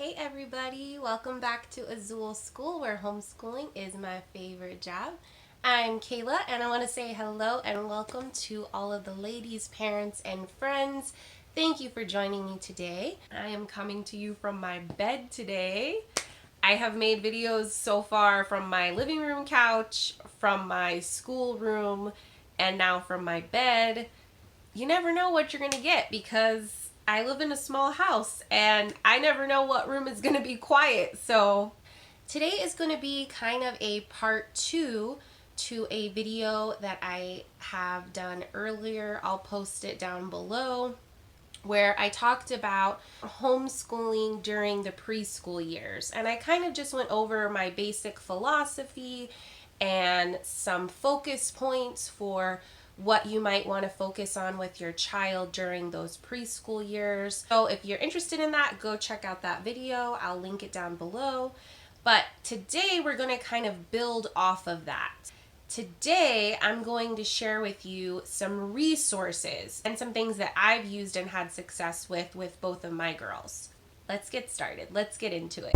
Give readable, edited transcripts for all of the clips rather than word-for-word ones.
Hey everybody, welcome back to Azul School where homeschooling is my favorite job. I'm Kayla and I want to say hello and welcome to all of the ladies, parents, and friends. Thank you for joining me today. I am coming to you from my bed today. I have made videos so far from my living room couch, from my school room, and now from my bed. You never know what you're going to get because I live in a small house and I never know what room is going to be quiet. So today is going to be kind of a part 2 to a video that I have done earlier. I'll post it down below, where I talked about homeschooling during the preschool years. And I kind of just went over my basic philosophy and some focus points for what you might want to focus on with your child during those preschool years. So if you're interested in that, go check out that video. I'll link it down below. But today we're going to kind of build off of that. Today, I'm going to share with you some resources and some things that I've used and had success with both of my girls. Let's get started. Let's get into it.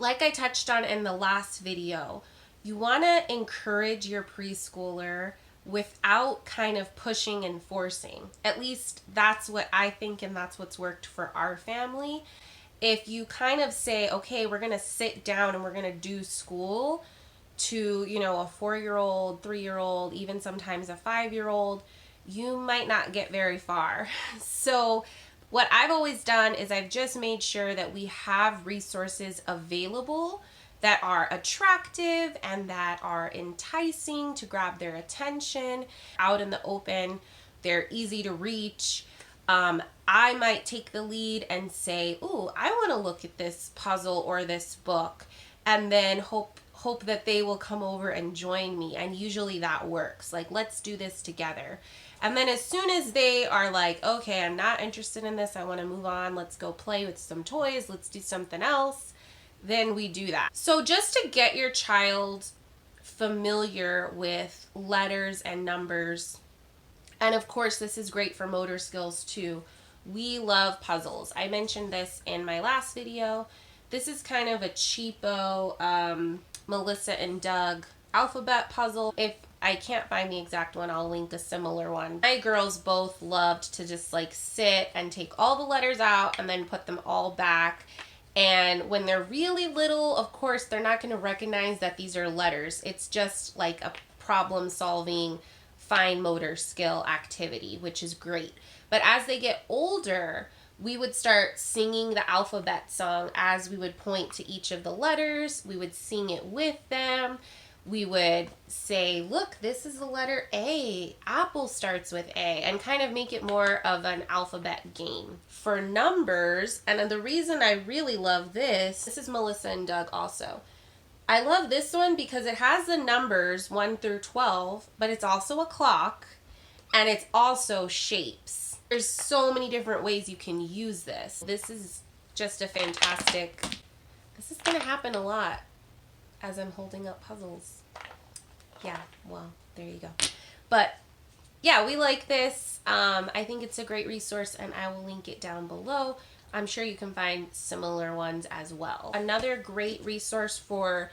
Like I touched on in the last video, you want to encourage your preschooler without kind of pushing and forcing. At least that's what I think, and that's what's worked for our family. If you kind of say, okay, we're going to sit down and we're going to do school to, a 4-year-old, 3-year-old, even sometimes a 5-year-old, you might not get very far. So what I've always done is I've just made sure that we have resources available that are attractive and that are enticing to grab their attention out in the open. They're easy to reach. I might take the lead and say, ooh, I want to look at this puzzle or this book, and then hope that they will come over and join me. And usually that works. Like, let's do this together. And then as soon as they are like, okay, I'm not interested in this, I want to move on, let's go play with some toys, let's do something else, then we do that. So just to get your child familiar with letters and numbers, and of course, this is great for motor skills too. We love puzzles. I mentioned this in my last video. This is kind of a cheapo Melissa and Doug alphabet puzzle. If I can't find the exact one, I'll link a similar one. My girls both loved to just like sit and take all the letters out and then put them all back. And when they're really little, of course, they're not going to recognize that these are letters. It's just like a problem solving fine motor skill activity, which is great. But as they get older, we would start singing the alphabet song as we would point to each of the letters. We would sing it with them. We would say, look, this is the letter A. Apple starts with A, and kind of make it more of an alphabet game. For numbers, and the reason I really love this is Melissa and Doug also. I love this one because it has the numbers 1 through 12, but it's also a clock, and it's also shapes. There's so many different ways you can use this. This is just a fantastic, this is going to happen a lot as I'm holding up puzzles. Yeah, well, there you go. But yeah, we like this. I think it's a great resource, and I will link it down below. I'm sure you can find similar ones as well. Another great resource for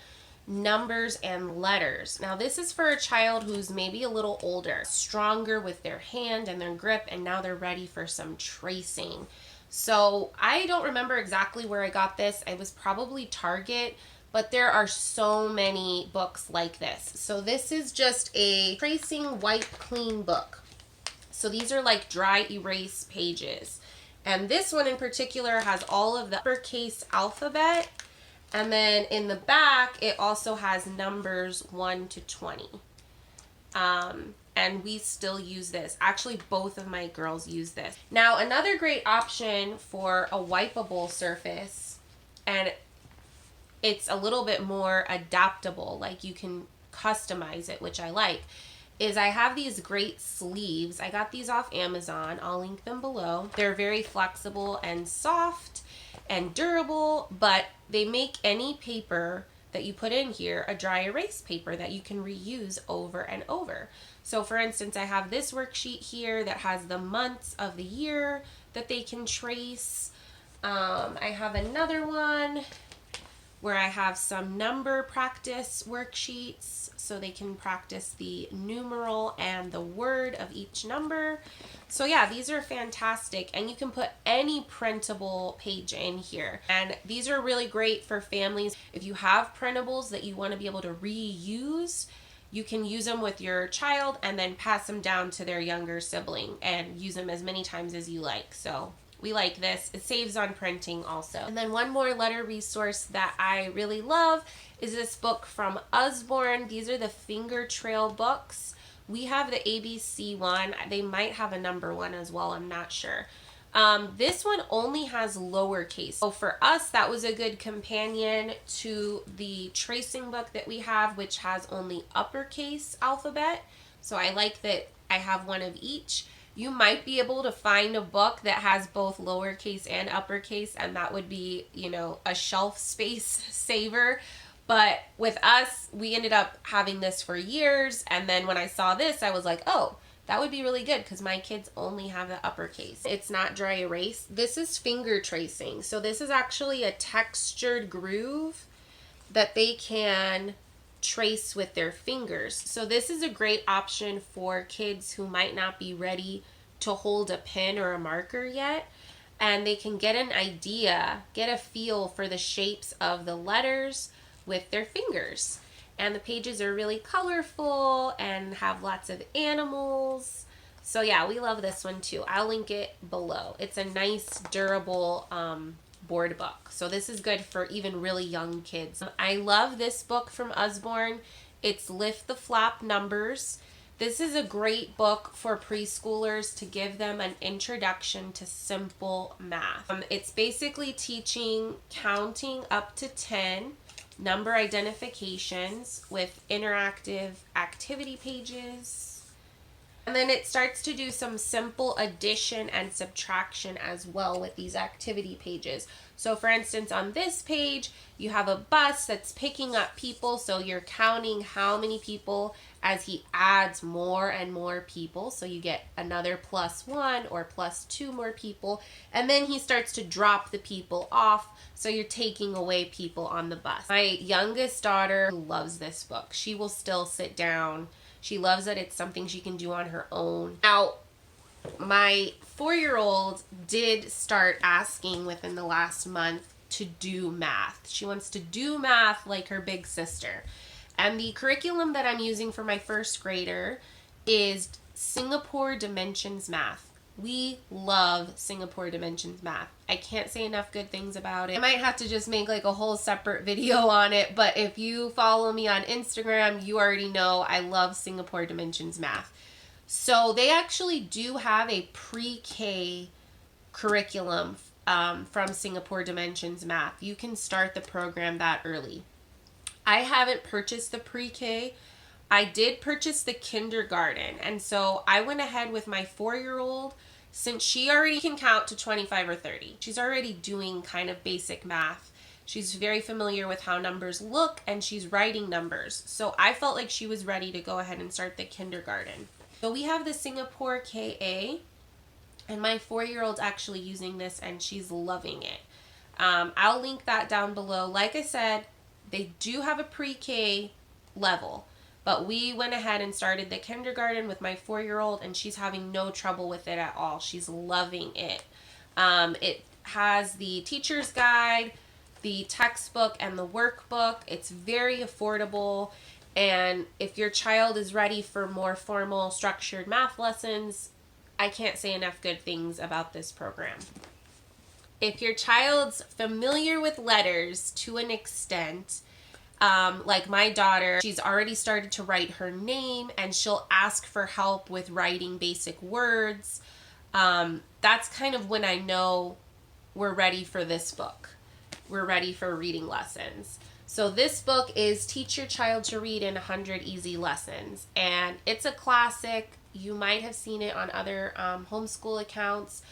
numbers and letters. Now this is for a child who's maybe a little older, stronger with their hand and their grip, and now they're ready for some tracing. So I don't remember exactly where I got this. It was probably Target, but there are so many books like this. So this is just a tracing wipe clean book. So these are like dry erase pages. And this one in particular has all of the uppercase alphabet. And then in the back, it also has numbers 1 to 20. And we still use this. Actually, both of my girls use this. Now, another great option for a wipeable surface, and it's a little bit more adaptable, like you can customize it, which I like, is I have these great sleeves. I got these off Amazon. I'll link them below. They're very flexible and soft and durable, but they make any paper that you put in here a dry erase paper that you can reuse over and over. So for instance, I have this worksheet here that has the months of the year that they can trace. I have another one where I have some number practice worksheets so they can practice the numeral and the word of each number. So yeah, these are fantastic, and you can put any printable page in here. And these are really great for families. If you have printables that you want to be able to reuse, you can use them with your child and then pass them down to their younger sibling and use them as many times as you like. So we like this. It saves on printing also. And then one more letter resource that I really love is this book from Usborne. These are the Fingertrail books. We have the ABC one. They might have a number one as well. I'm not sure. This one only has lowercase. So for us, that was a good companion to the tracing book that we have, which has only uppercase alphabet. So I like that I have one of each. You might be able to find a book that has both lowercase and uppercase, and that would be, you know, a shelf space saver. But with us, we ended up having this for years, and then when I saw this, I was like, oh, that would be really good because my kids only have the uppercase. It's not dry erase. This is finger tracing. So this is actually a textured groove that they can trace with their fingers. So this is a great option for kids who might not be ready to hold a pen or a marker yet, and they can get an idea, get a feel for the shapes of the letters with their fingers. And the pages are really colorful and have lots of animals. So yeah, we love this one too. I'll link it below. It's a nice, durable board book. So this is good for even really young kids. I love this book from Usborne. It's Lift the Flap Numbers. This is a great book for preschoolers to give them an introduction to simple math. It's basically teaching counting up to 10, number identifications with interactive activity pages. And then it starts to do some simple addition and subtraction as well with these activity pages. So for instance, on this page, you have a bus that's picking up people. So you're counting how many people as he adds more and more people. So you get another +1 or +2 more people. And then he starts to drop the people off. So you're taking away people on the bus. My youngest daughter loves this book. She will still sit down. She loves that it's something she can do on her own. Now, my 4-year-old did start asking within the last month to do math. She wants to do math like her big sister. And the curriculum that I'm using for my first grader is Singapore Dimensions Math. We love Singapore Dimensions Math. I can't say enough good things about it. I might have to just make like a whole separate video on it, but if you follow me on Instagram, you already know I love Singapore Dimensions Math. So they actually do have a pre-K curriculum from Singapore Dimensions Math. You can start the program that early. I haven't purchased the pre-K. I did purchase the kindergarten, and so I went ahead with my 4-year-old since she already can count to 25 or 30. She's already doing kind of basic math. She's very familiar with how numbers look, and she's writing numbers. So I felt like she was ready to go ahead and start the kindergarten. So we have the Singapore KA, and my 4-year-old's actually using this, and she's loving it. I'll link that down below. Like I said, they do have a pre-K level, but we went ahead and started the kindergarten with my 4-year-old, and she's having no trouble with it at all. She's loving it. It has the teacher's guide, the textbook, and the workbook. It's very affordable, and if your child is ready for more formal, structured math lessons, I can't say enough good things about this program. If your child's familiar with letters to an extent, like my daughter, she's already started to write her name, and she'll ask for help with writing basic words. That's kind of when I know we're ready for this book. We're ready for reading lessons. So this book is Teach Your Child to Read in 100 Easy Lessons, and it's a classic. You might have seen it on other homeschool accounts.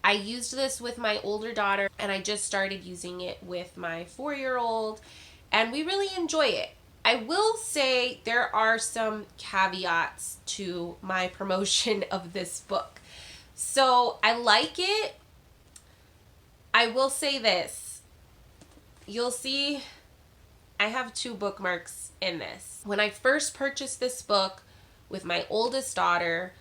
I used this with my older daughter, and I just started using it with my 4-year-old, and we really enjoy it. I will say there are some caveats to my promotion of this book. So I like it. I will say this. You'll see I have 2 bookmarks in this. When I first purchased this book with my oldest daughter,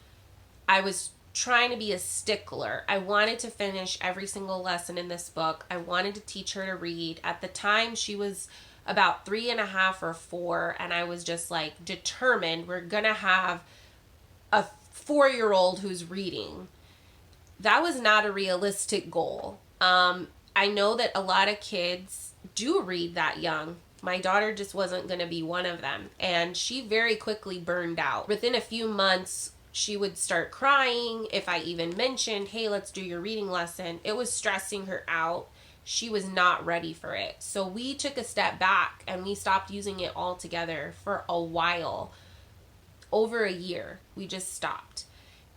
I was trying to be a stickler. I wanted to finish every single lesson in this book. I wanted to teach her to read. At the time, she was about 3.5 or 4, and I was just like determined we're gonna have a 4-year-old who's reading. That was not a realistic goal. I know that a lot of kids do read that young. My daughter just wasn't going to be one of them. And she very quickly burned out. Within a few months, she would start crying. If I even mentioned, hey, let's do your reading lesson, it was stressing her out. She was not ready for it. So we took a step back and we stopped using it altogether for a while. Over a year, we just stopped.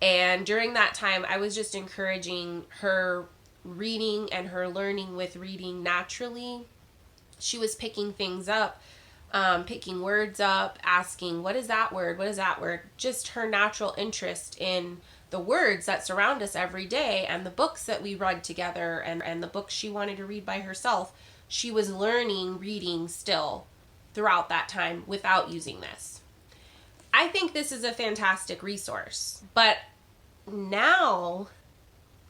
And during that time, I was just encouraging her reading and her learning with reading naturally. She was picking things up, picking words up, asking, what is that word? What is that word? Just her natural interest in the words that surround us every day and the books that we read together and the books she wanted to read by herself. She was learning reading still throughout that time without using this. I think this is a fantastic resource, but now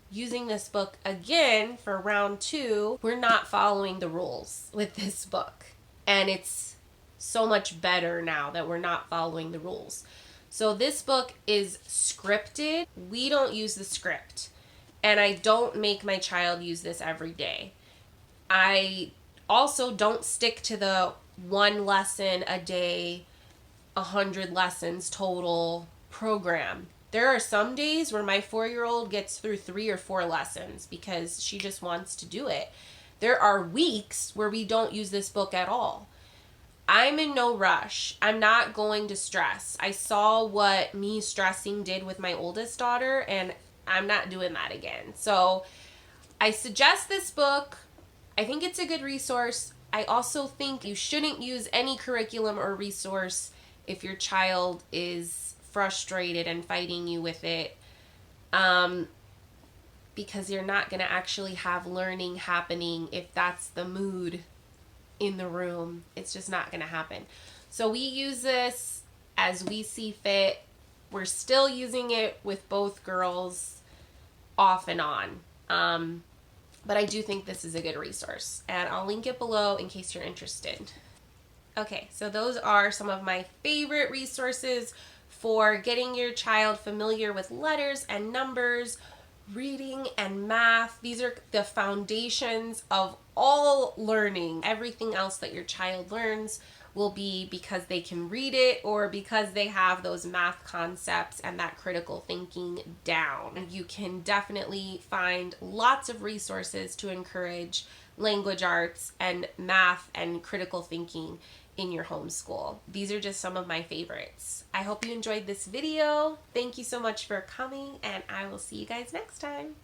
using this book again for round 2, we're not following the rules with this book. And it's so much better now that we're not following the rules. So this book is scripted. We don't use the script. And I don't make my child use this every day. I also don't stick to the 1 lesson a day, 100 lessons total program. There are some days where my 4-year-old gets through 3 or 4 lessons because she just wants to do it. There are weeks where we don't use this book at all. I'm in no rush. I'm not going to stress. I saw what me stressing did with my oldest daughter, and I'm not doing that again. So I suggest this book. I think it's a good resource. I also think you shouldn't use any curriculum or resource if your child is frustrated and fighting you with it, because you're not going to actually have learning happening if that's the mood in the room. It's just not going to happen. So we use this as we see fit. We're still using it with both girls off and on. But I do think this is a good resource, and I'll link it below in case you're interested. Okay, so those are some of my favorite resources for getting your child familiar with letters and numbers, reading and math. These are the foundations of all learning. Everything else that your child learns will be because they can read it or because they have those math concepts and that critical thinking down. You can definitely find lots of resources to encourage language arts and math and critical thinking in your homeschool. These are just some of my favorites. I hope you enjoyed this video. Thank you so much for coming, and I will see you guys next time.